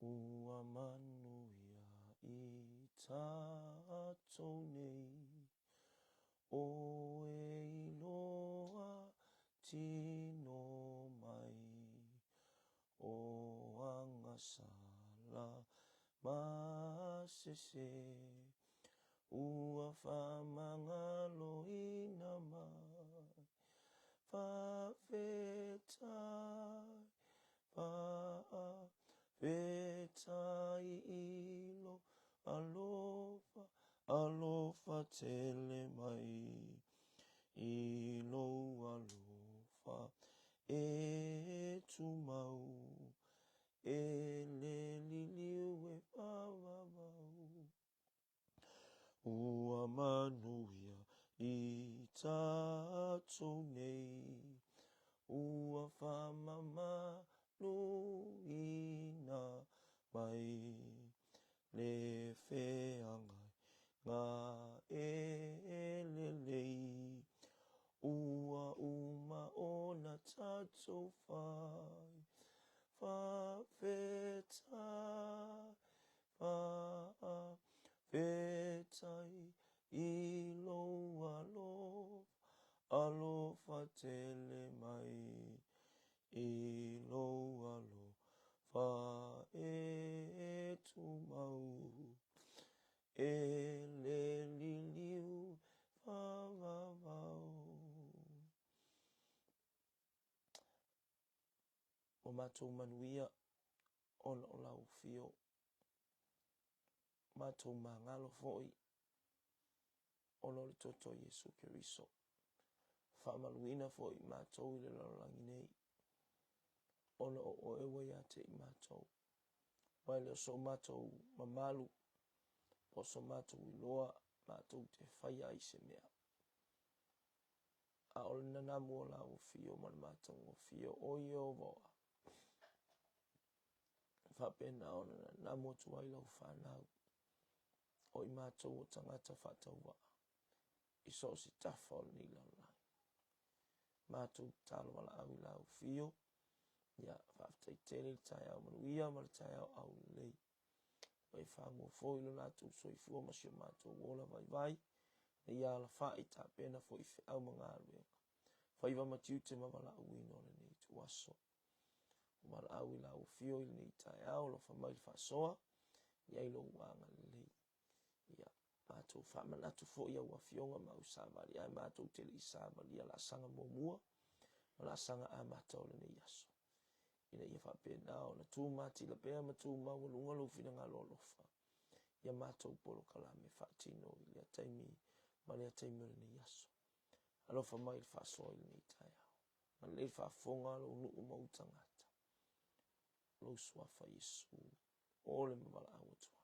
Ua manuia I tātou nei, o e iloa tino mai, o angasala masese, ua whamangalo ina mai, whawhetai, whawhetai ilo, alofa, alofa tele mai, ilo alofa, e tumau, e le liliu e whawawau. Ua manuia I tātou nei, ua whamamalu ina mai, le wheangai ngā e lelei, ua uma o na tātou whai, whawhetai, whawhetai, ilo alofa, alofa tele mai, ilo alofa e tumau, e le liliu whawawau. O mātou manuia, ona o lau fio, mātou mangalo foi, ona o le toto Yesu Keriso. Whamaluina foi mātou I le lalangi nei, ona o ewa ia te I mātou. Mai leo so mātou mamalu, o so mātou iloa, mātou te whaia I se mea. A o le nanamu o lau fio, man mātou o fio, o I o voa. Whapena o na namo tuai lau whanau, o I mātou o tangata whatau wa, I so si tafol ni lalai. Mātou talo wala au I lau fio, ia whaftai tele tai au manuia, mara tai au lei. Wai whangu fōi lo nātou soi fua masio mātou wola vai vai, na ia la whai tā pena fōi whi au mga aruenga. Whaiva matiu te mawala au ino le nei tu aso. Mara au I lau fio I nei tai au, lo whamail whasoa, ia ilo wanga lei. Ia mātou whamanatu fōi au a fionga mau sāwari, ai mātou tele I sāwari, ia la sanga mua, la sanga a mātou le nei aso. Ina ia whapena o na tū māti la pēa ma tū mau lunga lo whina ngā lolofa. Ia mātou polo kalame whaatino I lea taimi, ma lea taimi o le nei aso. Alo whamail whasoa I le nei tai au. Ma lei whaafonga lo nuu mau tangata. Lo suafa Yesu. Ole mawala au atua.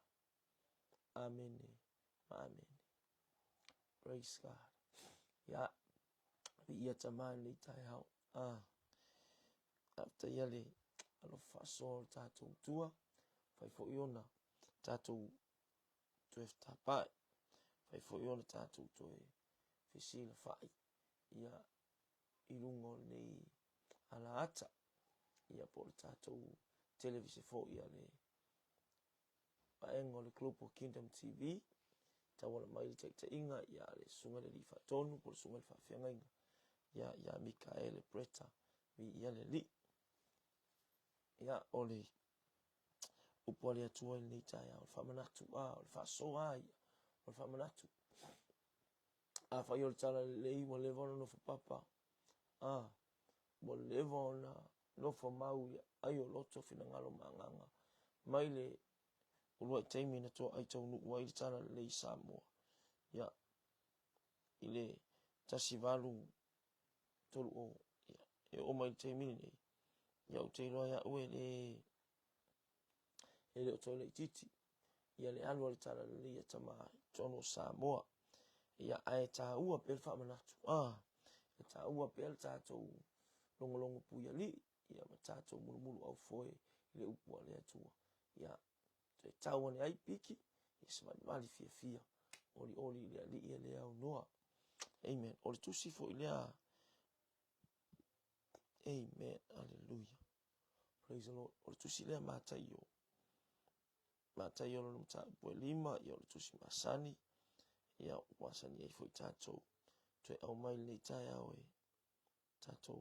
Amene. Ma amene. Praise God. Ia. Ia tamai nei tai au. After yale. Alo whasoa tātou tua. Whai fo iona. Tātou tue whtapai. Whai fo iona tātou tue whisila whai. Ia. Irungo nei ala ata. Ia po le tātou televisi fo ia le paengo le Global Kingdom TV. Tawala mai te inga ia le sunga le rifa tonu po le sunga le whawhianga inga. Ia Mikaele Breta mi ia le li. Ia ole upo le atua ni tai au whamanatu o le whasoa ia o le whamanatu. A whai o le tala le iwa le vona no whapapa. Mo le vona no whamau ia ai o loto whina ngalo manganga. Mai le ulua teimi na toa ai tau nuku ai le tala le i Samoa. Ia I le tasivalu tolu o ia. E o mai teimi nei. Ia o te iloa ia ue le o tole I titi. Ia le alua le tala le ia tama tono Samoa. Ia ai tā ua pel whamanatu. Ia tā ua pel tātou longolongo puia li. Ia ma tātou mulu au foe le upua le atua. Ia te tauane ai piki. Ia se mali fia. Oli le li ia le au noa. Amen. Oli tusi fo ilea. Amen. Hallelujah. Praise the Lord. Oli tusi lea mātai o. mata yo lo mata po lima yo lo tusi masani ya wasani ai foi tato te au mai le tai au e tato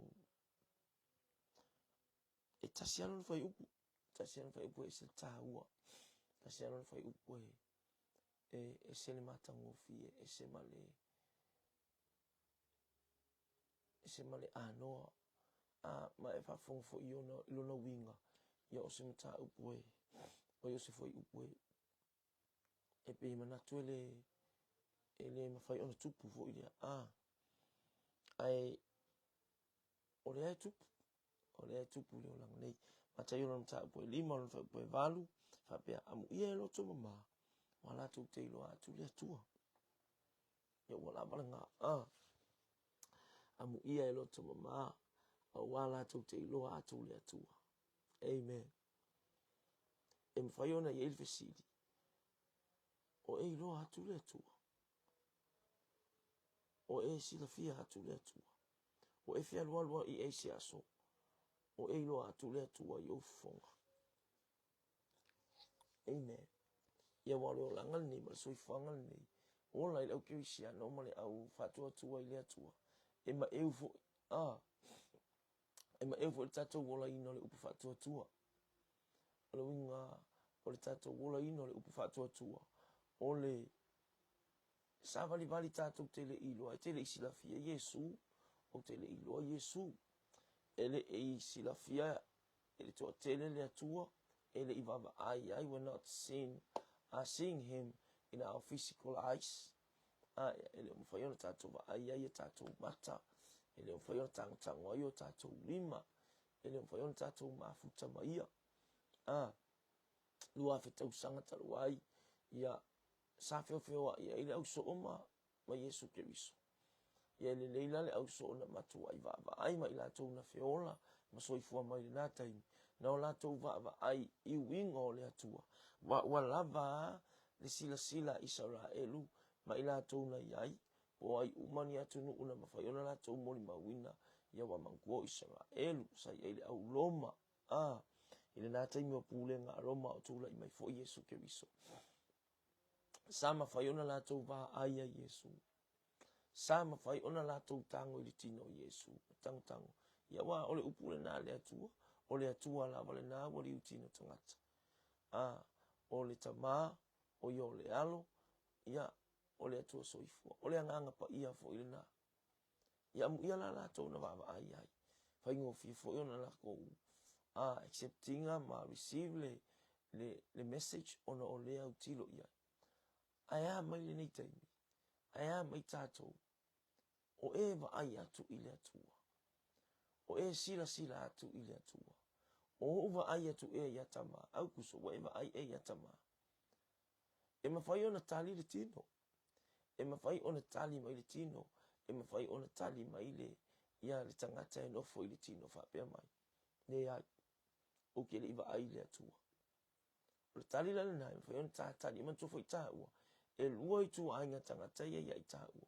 e tasiano fai upu e se taua tasiano fai upu e se le mata ngofi e se male anoa ma e fa fong fo yo no ilona winga ya o se mata upu o yo se foi upu e pe mana tuele ele mafai ona tupu fo ia ai o le tupu le lang nei mata yo no mata upu lima no fa upu valu fa pe amu ia lo to mama wala tu te lo atu le tua ya wala balanga amu ia lo to mama wala tu te lo atu le tua amen em faiona ye ilfesidi o e lo atu le tua o e sila fia atu le tua o e fia lo i e se aso o e lo atu le tua yo fonga amen ya wale o langal ni ma soi fangal ni o lai au ki sia no male au fatu tua ile tua e ma eu fo e ma eu fo tato wola ino le upu fatu tua o le winga o le tato wola ino le upu fatu tua o le savali vali tato tele ilo ai tele isila fia Yesu o tele ilo Yesu ele e isila fia ele to tele le tua ele ivava ai we're not seeing him in our physical eyes ele mfayona tato va ai tato mata ele mfayona tang yo tato lima ele mfayona tato mafuta maia lua feta usanga taluai ya safeo ya ile au so ma Yesu Kristo ya le leila le au so na matu ai va ai mai la to na feola ma so ifua mai na time na la to va ai I wingo le atua wa lava le sila Israelu mai la to na yai o ai umani atu nu una mafaiona la to moli mawina ya wa manguo Israelu sai ile au loma ile na time o pule nga Roma o tula I mai fo Yesu Kristo sama faiona la to va ai Yesu sama fai ona la to tango I tino Yesu tango ya wa ole upule na le atua la vale na wa li tino tangata ole tama o yo le alo ya ole atua soifua ole anga pa ia fo ile ya mu ia la to na va ai fai ngo fi fo ona la ko accepting ma receive le message ona ole au tilo ia aya mai le nei taimi aya mai tato o eva ai atu ile atua o e sila atu ile atua o uva ai atu e yatama au kuso wa eva ai e yatama e mawhai ona tali le tino e mawhai ona tali mai le tino e mawhai ona tali mai le ia le tangata e nofo I le tino whapea mai ne ai o ke le iwa ai le atua o le tali lana na e mawhai ona tali man tofo I tā ua e lua I tu ainga tangata ia I tā ua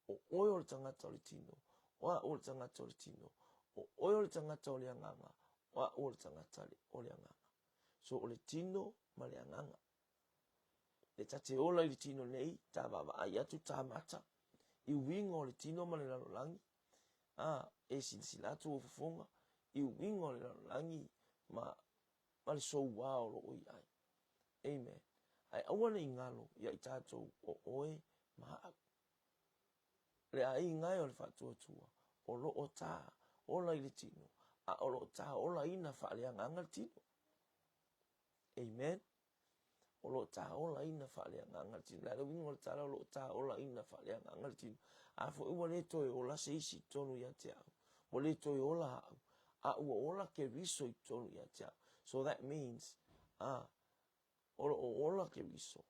o oyo le tangata o le tino wa o le tangata o le tino o oyo le tangata o le anganga wa o le tangata o le anganga so o le tino ma le anganga le tate ola I le tino nei ta vava ai atu ta mata I wingo le tino ma le lalolangi e sila atu o fufonga I wingo le lalolangi ma le sou wao lo oi ai amen ai awana I ngalo ia I tatou o oe ma le ai ngai o le fatuatua o lo o ta ola I le tino o lo ta ola ina fa le anganga le tino amen o lo ta ola ina fa le anganga le tino la wingo le ta lo ta ola ina fa le anganga le tino a fo ua le toi ola se isi tonu ia te au o le toi ola ua ola ke riso I tonu ia te au so that means o lo ola ke riso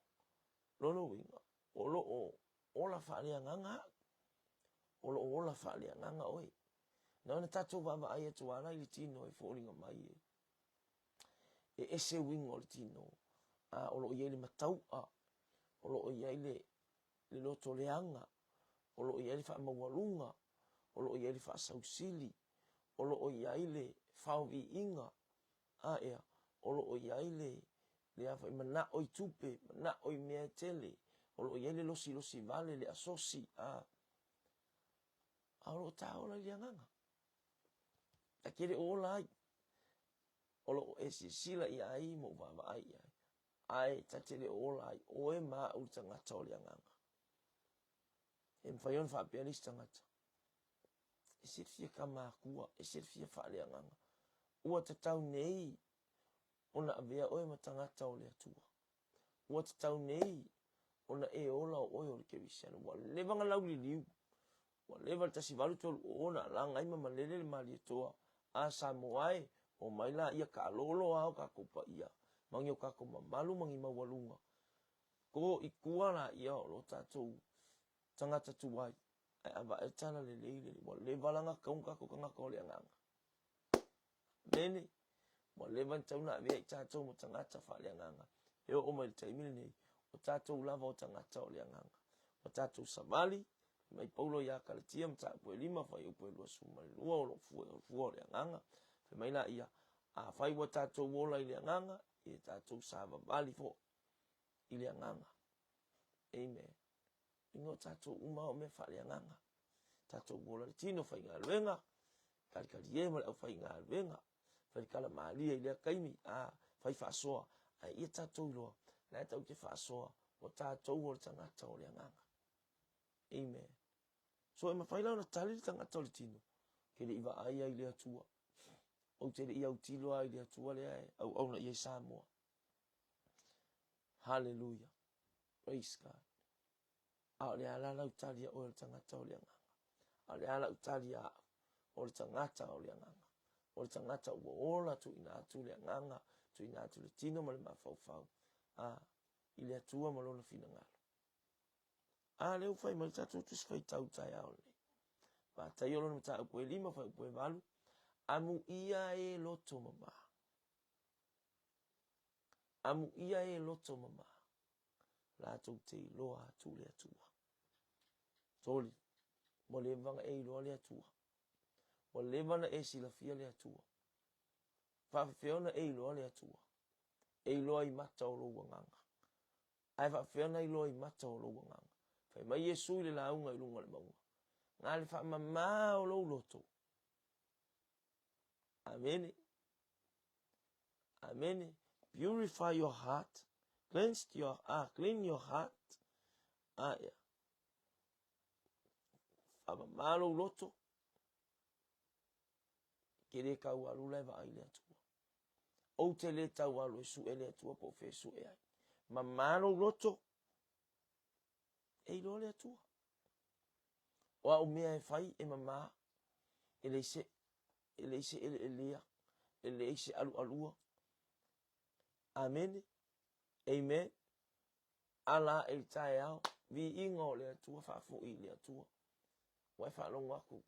lo winga o lo ola fa le anganga o lo ola fa le anganga oi na ona tatou vava ai atu ana I le tino e fōringa mai e ese winga o le tino o lo iei le matau o lo iei le loto leanga o lo iei le whaamawalunga o lo iei le whaasausili o lo iei le whauvi inga ea o lo iei le afa mana o tupe mana o mea tele o lo yele losi vale le asosi a lo taola lianganga akere ola o lo sila ia ai mo va ai tatele ola o e ma u tanga lianganga em fayon fa pianis tanga esir fia kama kua esir fia fa lianganga ua tatau nei ona avea oe matangata o le atua. Ua tatau nei ona e ola o oe o le kerisiano. Ua levanga lauli liu. Ua leva tasi valu tolu ona langa ima malele le mali toa. A samoae o maila ia ka lolo au ka kupa ia. Mangi o kako mamalu mangi mawalunga. Ko ikua la ia o lo tatou tangata tuwai. Ai ava e tala le leile. Ua leva langa kaung kako kangaka o le anganga. Mene. Mo levan tauna vea tatou mo tangata fa le nganga. E o mai taimile nei. O tatou lava o tangata o le nganga. O tatou samali. Mai paulo ya kalatia mta po lima fa yo po lo suma lua o lo fu le nganga. Fe mai la ia. A fai wa tatou wola le nganga. E tatou sava vali fo. Ile nganga. Amen. Ingo tatou uma o me fa le nganga. Tatou wola tino fa inga luenga. Kali ye mo fa inga luenga. Fai kala malia ile kaimi fai fa soa ai ia tatou lo na tau ke fa soa o tatou o tangata o le nganga. Amen. So e mafai la na tali tangata o le tino ke le iwa ai ai le atua o te le ia utilo ai le atua le ai au na ia Samoa. Hallelujah. Praise God. A le ala la utalia o le tangata o le nganga. A le ala utalia o le tangata o le nganga. O le tangata ua ola tu ina atu le nganga, tu ina atu le tino ma le mawhauwhau. I le atua ma lona fina ngalo. Leo fai mai tatu tu fai tau tai ao le. Ma tai olo na ta upo e lima fai upo e valu. Amu ia e loto mama. Amu ia e loto mama. La tu te loa tu le atua. Toli. Mo le vanga e loa le atua. O levana e sila fia le atua. Whawhewhena e iloa le atua. E iloa I mata o lo wanganga. Ai whawhewhena iloa I mata o lo wanganga. Whai mai Yesu I le launga I lunga le maunga. Ngā le whamama o lo loto. Amen. Amen. Purify your heart. Clean your heart. Yeah. Whamama lo loto. Kere kau alu leva ai le atua. O te le tau alu e su e le atua po fe su e ai. Mamalo loto. E ilo le atua. O au mea e fai e mama. E le se e lea. E le se alu alua. Amen. Amen. Ala e tae au. Vi ingo le atua whaafu I le atua. Wai whaalongo aku.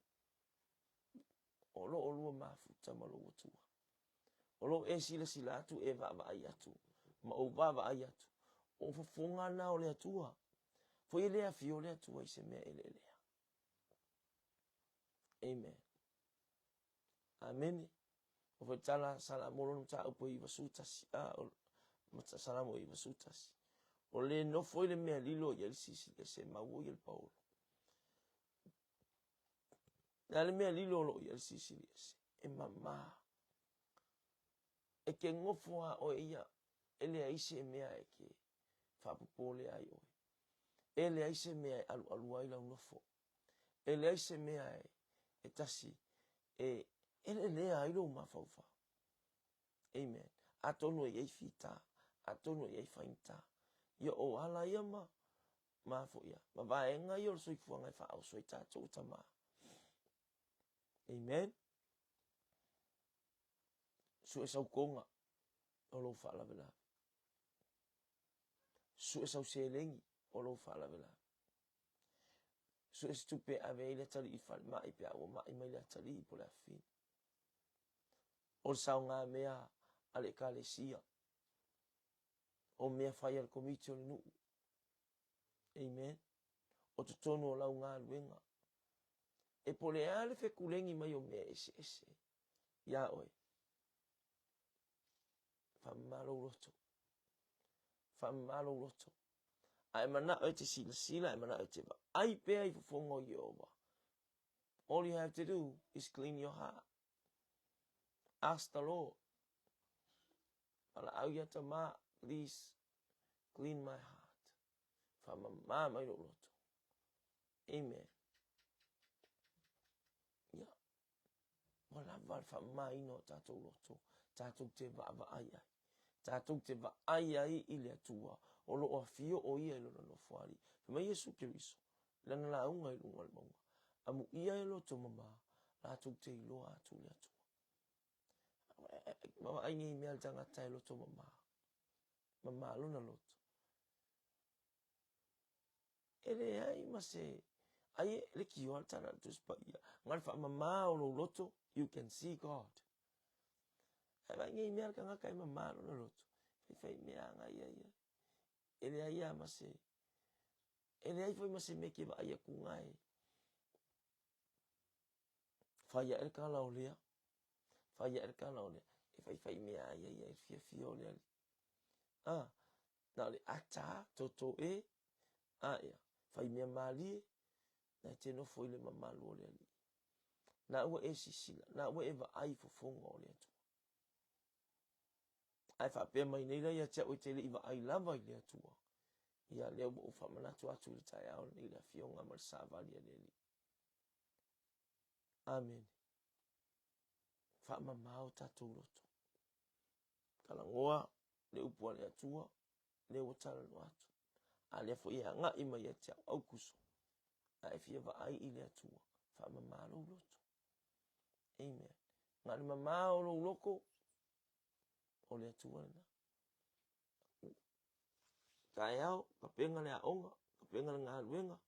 O lo o lua mafuta malo atua. O lo e sila atu e vava ai atu. Ma o vava ai atu. O fafonga na o le atua. Fo I lea fio le atua I se mea ele lea. Amen. Amen. O fa tala salamolo no ta upo I vasutasi. Mata salamo I vasutasi. O le no foi le mea lilo I el sisi le se mawo I el paulo. Na le mea lilo lo I el sisi le se. E mama. E ke ngofoa o ia. Ele aise mea e ke. Whapupole ai oi. Ele aise mea e alu ai lau nofo. Ele aise mea e tasi. Ele lea ai lau mawhauwha. Amen. Atono e ei fita. Atono e ei fainta. Ia o ala ia ma. Mafo ia. Ma vaenga ia o soifua ngai wha au soi tātou tama. Amen. Su e sau konga. O lo wha lavela. Su e sau selengi. O lo wha lavela. Su e stupe ave ile tali I whale mai pia o mai mai le tali I pole a fin. O sau ngā mea ale kalesia. O mea whai al komiti o le nuu. Amen. O tutono o lau ngā luenga. E pole ale fe kulengi mai o mea ese. Ia oe. Whamaro roto. whamalo loto. Ai mana o te sila, ai mana o te ai pea I fufongo Yehova. All you have to do is clean your heart. Ask the Lord. Ala au ia ta ma, please clean my heart. Whamama mai loto. Amen. Ya. Wala wal whamama ino tātou loto. Tātou te wa ai ai. Tātou te wa ai ai I le atua. O lo o fio o ia ilo no fuari. Pema Yesu Kiriso. Lana la unga I lunga le maunga. Amu ia ilo to mama. Tātou te iloa atu le atua. Mama ai ngi mea tanga tai lo to mama. Mama luna loto. Ele ai mase. Ai le ki o tana tu spa ia. Ngal fa mama o lo loto. You can see God. Ai ngi mea kanga kai mama luna loto. Fai mea ngai ai. Ele ai mase. Ele ai foi mase me ke va ai ku ngai. Fa ia el kala o lea. Fa ia el kala o lea. Fai mea ai fia le. Na le ata toto e. Ia. Fai mea mali. Na te no foi le mama lo le. Na ua e sisila. Na ua e va ai fofonga o le atu. Ai fa pe mai nei la ia te o te le iwa ai lava I le atua. Ia leo mo ufa manatu atu le tai au nei la fionga mal savali a leli. Amen. Fa mamao tatou loto. Kalangoa le upua le atua. Le watala no atu. A le fo ia nga ima ia te au kuso. A e fia va ai I le atua. Fa mamao loto. Amen. Nga le mamao lo loko. O le atua na. Kai au, ka penga le aonga, ka penga le ngā luenga.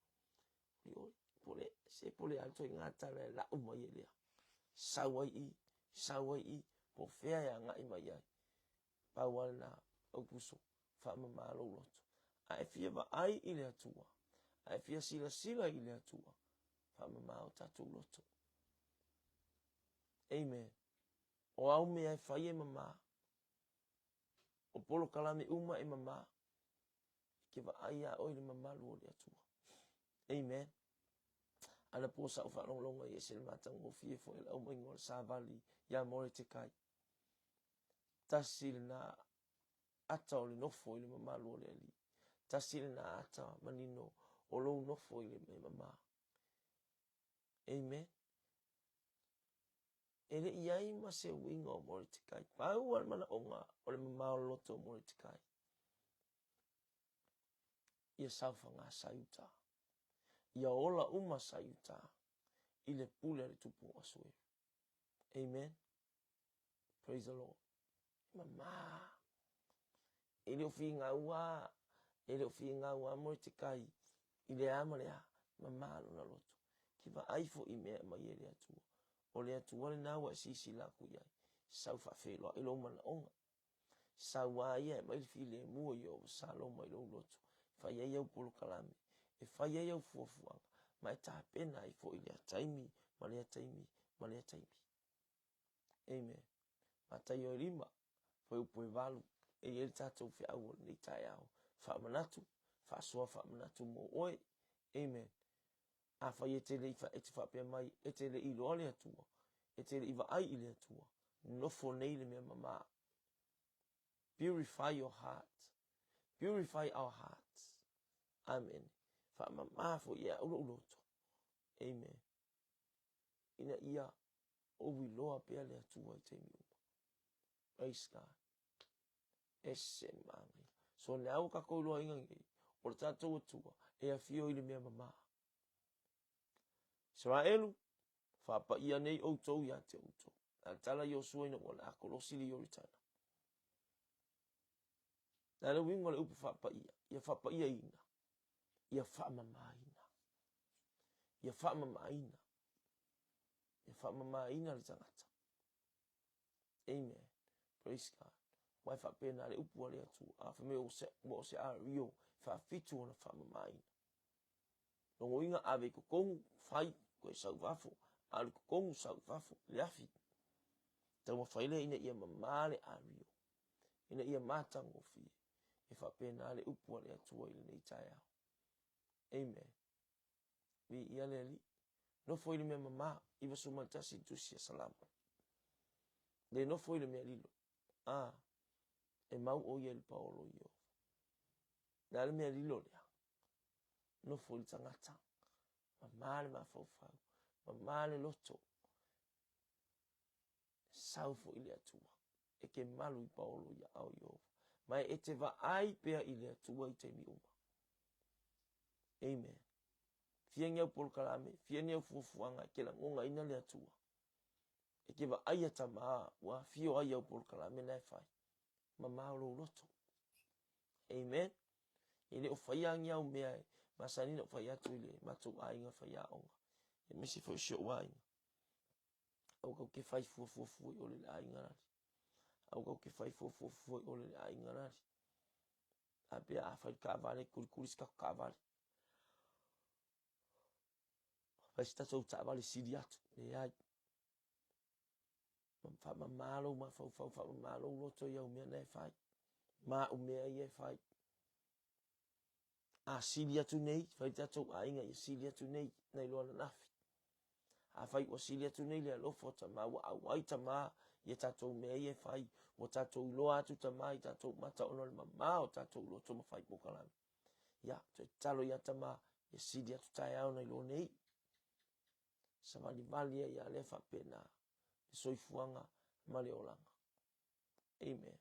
Pole, se pole alto I ngā tala la umai lea. Sawai I, po fea ya ngā ima iai. Pawal na aukuso, wha mamalo loto. A e fia va ai I le atua. A e fia sila I le atua. Wha mamao tatu loto. Amen. O au me ai whai e mama. O polo kalame uma e mama. Ke va ai a oi le mamalu o le atua. Amen. Ana po sa ufa longa I se le matang o fie fo e lau moingo le savali ya more te kai. Tasil na ata o le nofo I le mamalu o le ali. Tasil na ata manino o lo nofo I le mama. Amen. Ele iai ma se winga o more te kai. Pau al mana onga o le mama o loto o more te kai. Ia saufa ngā sayuta. Ia ola uma sayuta. I le pule le tupu asue. Amen. Praise the Lord. Mama. Ele ofi ngā ua. Ele ofi ngā ua mo te kai. I le ama lea. Mama luna loto. Ki va aifo I mea mai e le atua. O le atua le nā wa sisi laku iai. Saufa wheloa. Ilo mana onga. Sawa ia mai fi le mua I o salo mai lo loto. Fai ai au polo kalame. E fai ai au fuafuanga. Mai tā pena I fo I lea taimi. Ma lea taimi. Ma lea taimi. Amen. Matai o rima. Fai upo e walu. E ele tātou fi au ni tai au. Wha manatu. Wha soa wha manatu mo oe. Amen. A fai e te le ifa e te wha pia mai. E te le I loa le atua. E te le iwa ai I le atua. Nofo nei le mea mama. Purify your heart. Purify our hearts. Amen. Fa mama fo ia uloto. Amen. Ina ia o wi loa pea le atua I te miuma. Praise God. Ese mangai. So le au kako loa inga ngai. O le tātou atua. E a fio I le mea mama. Israelu. Fa pa ia nei o tau ia te o tau. A tala I o suaina o le ako losili o ritana. Na le wingo le upu fa pa ia. Ia fa pa ia ina. Ia fa mama ina. Ia fa mama ina. Ia fa mama ina le tangata. Amen. Praise God. Wai fa pena le upu le atu. A fa me o se a rio. Fa fitu ona fa mama ina. Nongo inga ave ko kongu fai ko e sau wafo. Ale ko kongu sau wafo. Le afi. Tau ma faile ina ia mama le a rio. Ina ia matango fi. e whapena le upu le atua i le nei tai au. Amen. Vi ia le li. No foi le mea mama, iwa sumantasi tusia salama. Le no foi le mea lilo. E mau o ia le paolo i o. Na le mea lilo lea. No foi le tangata. Mama le mafau. Mama le loto. Sau fo i le atua. E ke malu i paolo ia au i o. Mai e te va ai pea i le atua i te mi uma. Amen. Fia ngiau polkalame, fia ngiau fuafuanga, ke la ngonga ina le atua. E ke va ai ata maa, wa fio ai au polkalame na e fai. Mama o lo loto. Amen. Ele o faya ngiau mea e, masanina o faya tu ile, matou a inga faya onga. E mesi fo sio wa inga. Au kau ke fai fuafuafua i ole le a inga rari. Au kau ke fai fuafuafua i ole le a inga rari. A pia a fai ka vale, kuri ska ka vale. Fai sta tau ta vale sidi atu. Le ai. Fa mamalo, ma fau mamalo loto ia umea na e fai. Ma umea ia e fai. A sidi atu nei, fai tatou a inga ia sidi atu nei, nei loa na nafi. A fai wa sidi atu nei le alofo ta ma, wa awai ta ma, ia tatou mea ia e fai. Wa tatou loa atu ta ma, ia tatou mata ono le mama, o tatou loto ma fai pokalami. Ia, te talo ia ta ma, ia sidi atu tai au nei loa nei. Sa vali ia le fa pena. Soifuanga male olanga. Amen.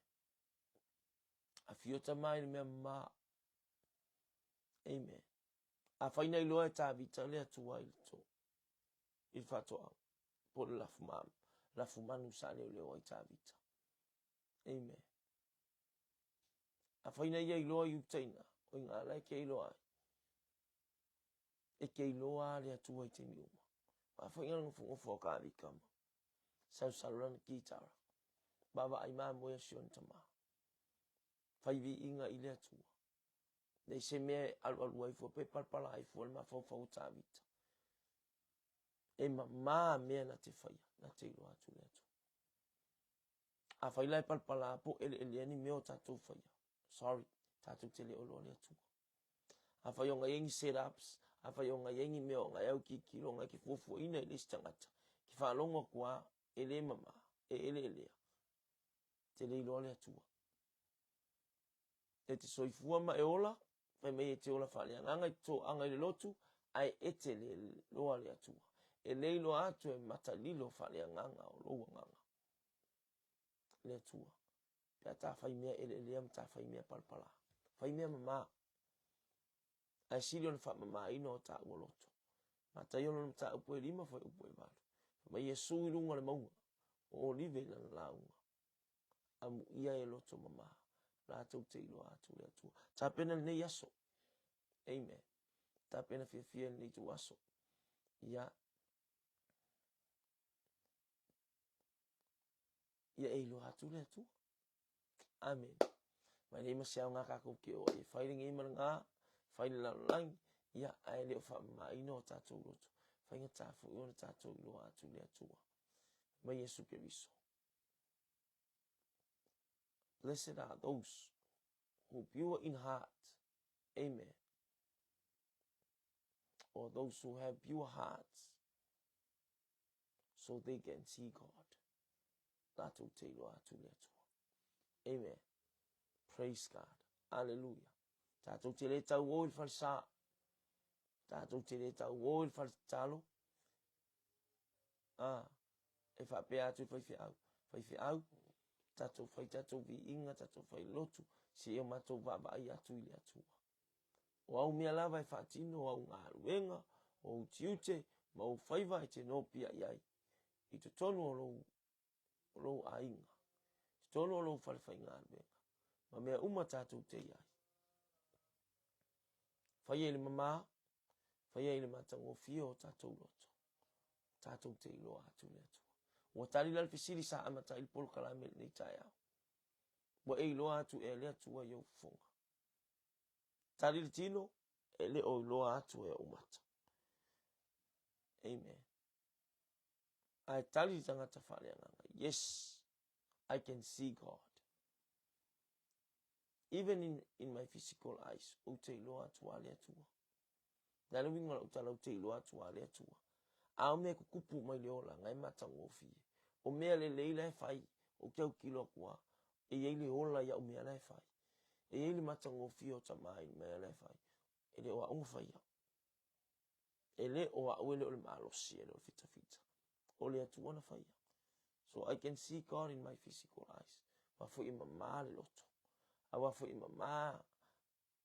A fiota mai me ma. Amen. A faina i loa e tā vita le atua i to. Il fatoa. Po le lafumam. Lafumanu sa le leo i tā vita. Amen. A faina ia i loa i utaina. O inga lai ke i loa. E ke i loa le atua i te miuma. A faina ngufungo foka avikama. Sau saluran kitara. Baba ai ma moya sion tama. Faivi inga i le atua. Nei se me alu ai fo pe palpala ai fo ma fo ta vita. E ma me na te faia, na te ilo atu le atu. A fai lai palpala po ele ani me o tatu faia. Sorry, tatu te le olo le atu. A fai onga yengi setups, a fai onga yengi me o nga yau ki kilo nga ki fufu ina ile stangata. Ki fa longa kwa ele mama, ele ele. Te le ilo le atu. E te soifua ma e ola, fai me e te ola fale anga i to anga i le lotu, ai ete le loa le atua. E leilo atu e matalilo fale anga o loa nganga. Le atua. Pea ta fai mea ele leam ta fai mea palpala. Fai mea mama. Ai sirion fa mama ino ta ua loto. Mata yono ta upo e lima fai upo e valu. Ma Yesu i lunga le maunga. O live na launga. Amu ia e loto mama. La tau te ilo atu le atua. Ta pena le nei aso. Amen. Ta pena fia le nei tu aso. Ia. Ia e ilo atu le atua. Amen. Mai nei masiao ngā kako ke o e whairing e mana ngā. Whaile la lang. Ia ai leo wha ma ino o tātou roto. Whainga tāfu i ona tātou ilo atu le atua. Mai Yesu ke riso. Blessed are those who pure in heart. Amen. Or those who have pure hearts. So they can see God. Tātou te ilo atu le atua. Amen. Praise God. Hallelujah. Tātou te le tau o il falsa. Tātou te le tau o il faltalo. E wha pea atu whai whiau. Whai whiau. Tātou whai tātou vi inga. Tātou whai lotu. Se eo mātou waba ai atu ili atua. O au mea lava e whaatino. O au ngā ruenga. O au tiute. Ma au whaiva e te no pia iai. I te tonu o lou a inga. Te tonu o lou whalewhai ngā ruenga. Ma mea uma tātou te iai. Whai ele mama. Whai ele matango fio o tātou loto. Tātou te iloa atu le atua. Ua tali lal fisiri sa amata il polo kalame nei tai au. Ua e iloa atu e le atua iau fonga. Tali le tino e le o iloa atu e umata. Amen. Ai tali tangata whare anganga. Yes, I can see God. even in my physical eyes, o te iloa atua le atua. Na le winga o tala o te iloa atua le atua. A o mea kukupu mai le ola, ngai matang o fie. O mea le leila e fai, o kia kilo kua, e yei le ola ya o mea le fai. E yei le matang o fie o tamai, mea le fai. E le oa unga fai ya. E le oa uele o le maalosi, e le o fita fita. O le atua na fai ya. So I can see God in my physical eyes. Ma fu i mama le loto. Awa fu i mama,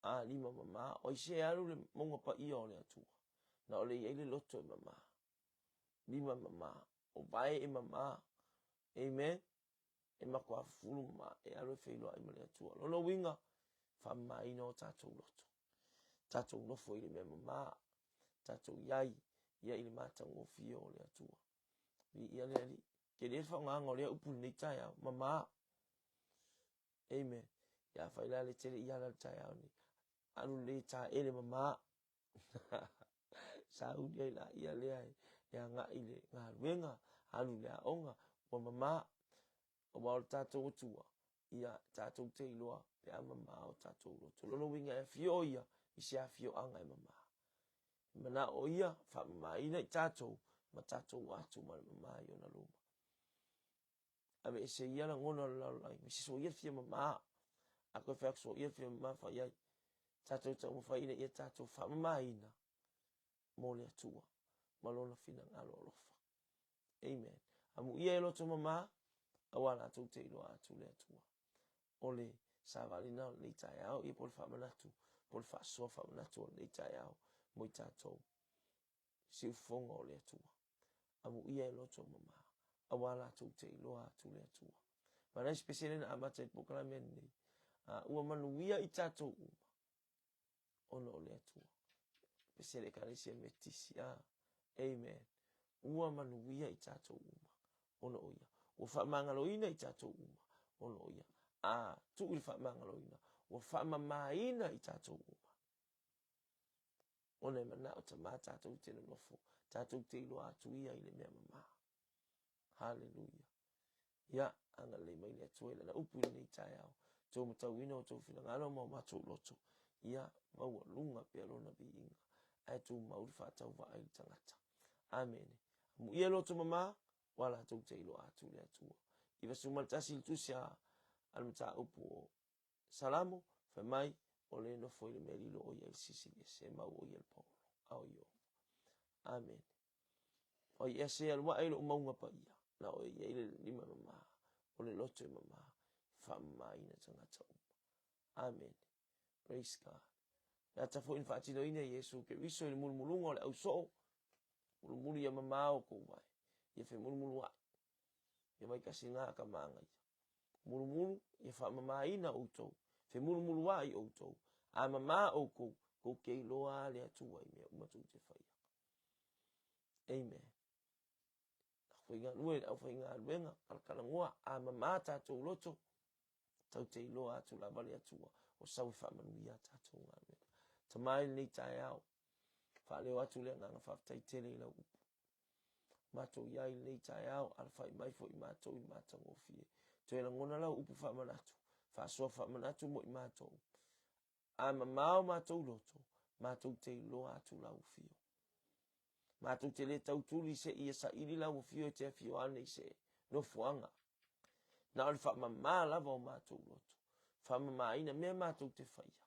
a lima mama. O i se alu le monga pa ia o le atua. Na o le yei le loto e mama. Lima mama. O vai e mama. Amen. E makua fulu mama. E alu e feilo ai male atua. Lono winga. Fa mai no tatou loto. Tatou nofo i le mea mama. Tatou yai. Ia i le matang o fio o le atua. Ia le ali. Ke le fa nganga o le upu nei tai au. Mama. Amen. Ya fa ila le tele ia la tai au ni. Anu le tai ele mama. Saudi ai la ia le ai. Ya nga ile nga wenga. Anu le aonga. Wa mama. O wa o tatou tua. Ia tatou te iloa. Pe a mama o tatou loto. Lono winga e fio ia. Isi a fio anga e mama. Mana o ia. Fa mama ina i tatou. Ma tatou watu ma mama i ona luma. Ame e se ia la ngona lalai. Me se so ia fia mama. A koe whaak so ia fia mama wha iai. Tatou tau mawha ina ia tatou wha mama ina. Mō le atua. Malona fina ngalo alofa. Amen. Amu ia e loto mama. Awala atou te iloa atu le atua. Ole sa valina le tai au. Ia pole wha manatu. Pole wha soa wha manatu le tai au. Mo i tatou. Si ufonga o le atua. Amu ia e loto mama. Awala atou te iloa atu le atua. Mana spesiale na amata i pokala meni. Ua manuia i tatou uma. Ono o le atua. Spesiale kalisia metisi. Amen. Ua manuia i tatou uma. Ono o ia. Ua whamangaloina i tatou uma. Ono o ia. Tu ili whamangaloina. Ua whamamaina i tatou uma. Ono e mana o tamā tatou te nofo. Tatou te iloa atu ia i le mea mama. Hallelujah. Ia, anga le mai le atua ila na upu ila nei tai au. Tō matau ina o tō whina ngalo mau matou loto. Ia, maua lunga pe alona bi inga. Ai tō mauri whātau wa ai tangata. Amen. Mu ia loto mama, wala tō te ilo atu le atua. Iwa sumaltasi tusia almata upu o salamo, fe mai, o le no foi le merilo o ia sisili se mau o ia paulo. Au yo. Amen. O ia se alwa ilo maunga pa ia. Na o ia ile lima mama. O le loto e mama. Whamma ina tangata uma. Amen. Praise God. Nā ta fo in whaatino ina Yesu ke riso ili mulumulunga o le au soo. Mulumulu ia mama o kou mai. Ia whi mulumulu ai. Ia mai kasi ngā ka maanga ia. Mulumulu ia whamama ina o tou. Whi mulumulu ai o tou. A mama o kou. Kou kei loa le atua i mea umatu te whaia. Amen. Whainga lue au whainga luenga. Kalakala ngoa. A mama tātou loto. Tau te iloa atu la vale atua. O sau whamanuia tātou ngā luenga. Tamai nei tai au. Whaleo atu lea nganga whaftai tele ila upu. Mato iai nei tai au. Ala whai mai fo i mātou i mātou o fie. Toi la ngona lau upu whamanatu. Whasoa whamanatu mo i mātou. A mamao mātou loto. Mātou te iloa atu lau fio. Mātou te le tau tuli se ia sa ili lau fio te fio ane se no fuanga. Na oli whamama lava o mātou loto. Whamama ina mea mātou te whaia.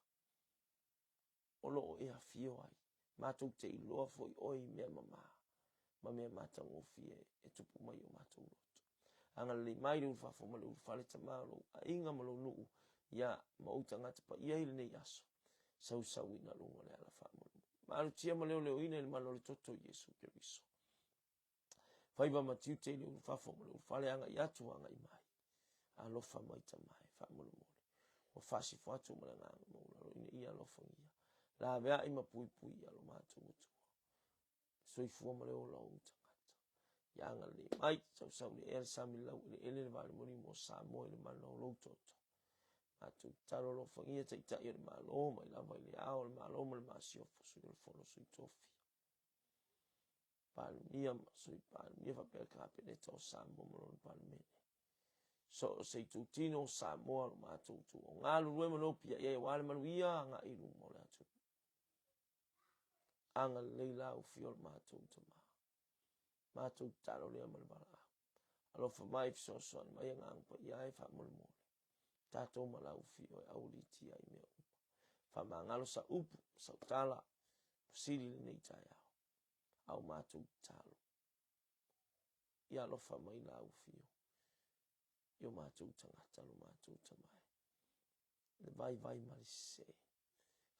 Olo o ea fio ai. Mātou te iloa foi oi mea mama. Ma mea mātou o fie e tupu mai o mātou loto. Anga le mai reu whafo ma leu whale tamalo. A inga malo nuu. Ia mauta ngata pa ia ili nei aso. Sau ina lunga le ala whamalo. Maalu tia ma leo ina ili malo le toto Yesu ke riso. Whaiba ma tiu te leu whafo ma leu whale anga i atu anga i mai. A lofa mai tamai whamalo mole. O whasi whatu ma le nganga maula. Ina ia lofa ngia. La vea ima pui pui alo mātou utua. Soifua ma leo lau tangata. Ianga le mai sau le ere sami lau ele le vale moni mo sa mo ele mana o lau toto. Mātou taro lo whangia te itai ele malo mai lava ele ao le malo ma le maasiofo sui le fono sui tofi. Palu nia sui palu nia whapea kāpeneta o sa mo malo le palu mene. So se tu tino Samoa lo mātou tu. O ngā lulue manopia e wale manuia ngā ilu mo le atu. Anga leila o fiol mātou tama. Mātou talo lea malabala. Alofa mai fisosoan mai ngangpa iai wha mole. Tātou malau fio e auriti ai mea upa. Wha mangalo sa upu, sa utala, pasiri le nei tai au. Au mātou talo. Ia alofa mai lau fio. Yo mātou tangata lo mātou tamai. Le vai marise.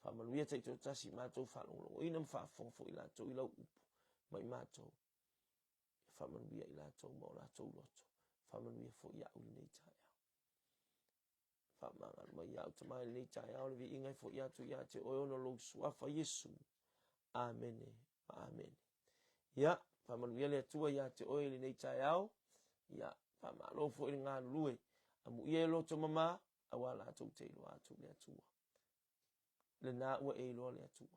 Wha manuia teito tasi mātou whanongo. Inam whafongfo i lātou i lau upu. Mai mātou. Wha manuia i lātou mo lātou loto. Wha manuia fo ia uli nei tai au. Wha mangan mai iau tamai nei tai au. Le vi ingai fo ia tu ia te oiono lo suafa Yesu. Amene. Amen. Ia. Wha manuia le atua ia te oiono nei tai au. Ia. Wha malo fo i ngā lue. Amu ia loto mama. Awa lātou te ilo atu le atua. Le nā ua e iloa le atua.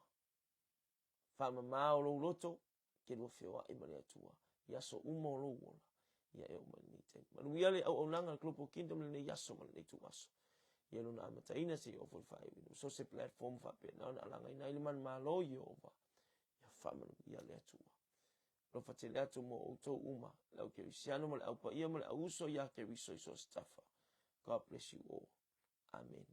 Wha mama o lo loto. Ke lua whioa i ma le atua. Ia so umo lo uola. Ia e o mani ni te. Manuia le au nanga le Global Kingdom le ne yaso mani nei tu aso. Ia lo nā mataina se o fo whai winu. So se platform wha pe na alanga ina ili man malo i ova. Ia wha manuia le atua. Lo fa te le atu mo o tō uma. Lau ke risiano mo le au pa ia mo le au uso ia ke riso i so staffa. God bless you all. Amen.